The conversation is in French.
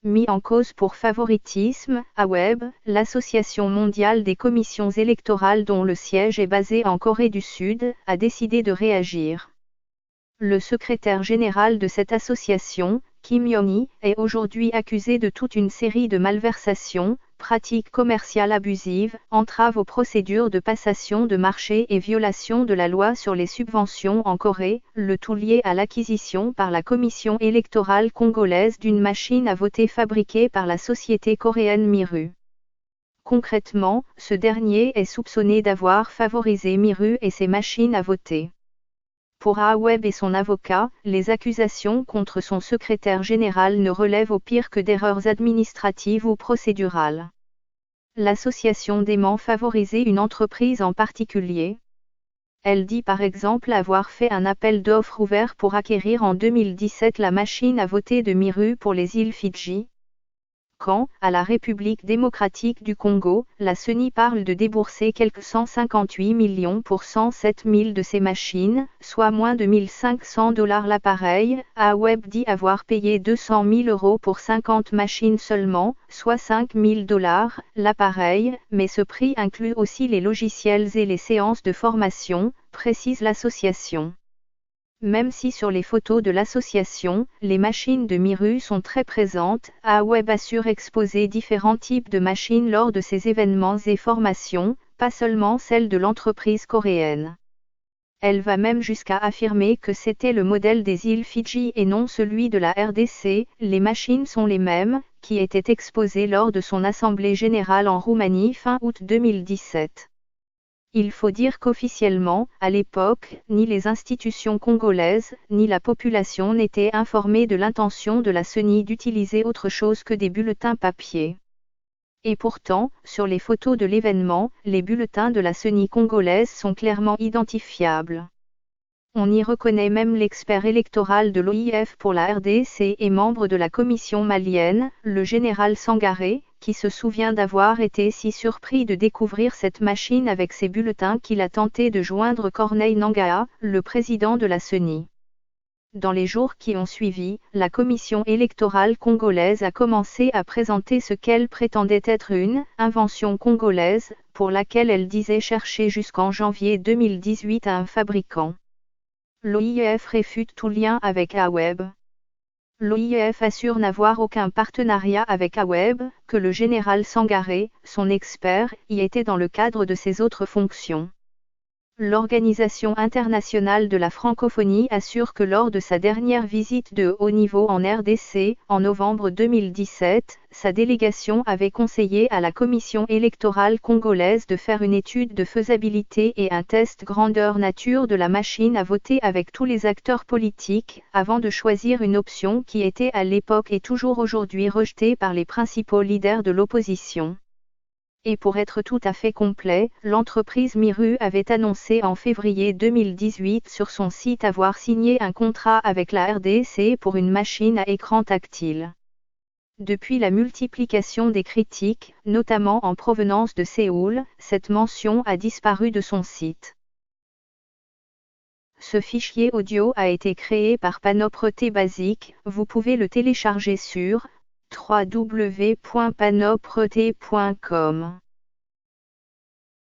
Mis en cause pour favoritisme, AWEB, l'Association mondiale des commissions électorales dont le siège est basé en Corée du Sud, a décidé de réagir. Le secrétaire général de cette association, Kim Yong-hee, est aujourd'hui accusé de toute une série de malversations, pratiques commerciales abusives, entraves aux procédures de passation de marché et violation de la loi sur les subventions en Corée, le tout lié à l'acquisition par la commission électorale congolaise d'une machine à voter fabriquée par la société coréenne Miru. Concrètement, ce dernier est soupçonné d'avoir favorisé Miru et ses machines à voter. Pour AWEB et son avocat, les accusations contre son secrétaire général ne relèvent au pire que d'erreurs administratives ou procédurales. L'association dément favoriser une entreprise en particulier. Elle dit par exemple avoir fait un appel d'offres ouvert pour acquérir en 2017 la machine à voter de Miru pour les îles Fidji. Quand, à la République démocratique du Congo, la CENI parle de débourser quelques 158 millions pour 107 000 de ces machines, soit moins de 1 500 $ l'appareil, AWEB dit avoir payé 200 000 € pour 50 machines seulement, soit 5 000 $ l'appareil, mais ce prix inclut aussi les logiciels et les séances de formation, précise l'association. Même si sur les photos de l'association, les machines de Miru sont très présentes, AWEB assure exposer différents types de machines lors de ces événements et formations, pas seulement celles de l'entreprise coréenne. Elle va même jusqu'à affirmer que c'était le modèle des îles Fidji et non celui de la RDC, les machines sont les mêmes, qui étaient exposées lors de son assemblée générale en Roumanie fin août 2017. Il faut dire qu'officiellement, à l'époque, ni les institutions congolaises, ni la population n'étaient informés de l'intention de la CENI d'utiliser autre chose que des bulletins papier. Et pourtant, sur les photos de l'événement, les bulletins de la CENI congolaise sont clairement identifiables. On y reconnaît même l'expert électoral de l'OIF pour la RDC et membre de la commission malienne, le général Sangaré, qui se souvient d'avoir été si surpris de découvrir cette machine avec ses bulletins qu'il a tenté de joindre Corneille Nangaa, le président de la CENI. Dans les jours qui ont suivi, la commission électorale congolaise a commencé à présenter ce qu'elle prétendait être une « invention congolaise », pour laquelle elle disait chercher jusqu'en janvier 2018 un fabricant. L'OIF réfute tout lien avec AWEB. L'OIF assure n'avoir aucun partenariat avec AWEB, que le général Sangaré, son expert, y était dans le cadre de ses autres fonctions. L'Organisation internationale de la francophonie assure que lors de sa dernière visite de haut niveau en RDC, en novembre 2017, sa délégation avait conseillé à la commission électorale congolaise de faire une étude de faisabilité et un test grandeur nature de la machine à voter avec tous les acteurs politiques, avant de choisir une option qui était à l'époque et toujours aujourd'hui rejetée par les principaux leaders de l'opposition. Et pour être tout à fait complet, l'entreprise Miru avait annoncé en février 2018 sur son site avoir signé un contrat avec la RDC pour une machine à écran tactile. Depuis la multiplication des critiques, notamment en provenance de Séoul, cette mention a disparu de son site. Ce fichier audio a été créé par Panopre Basic, vous pouvez le télécharger sur www.panopret.com.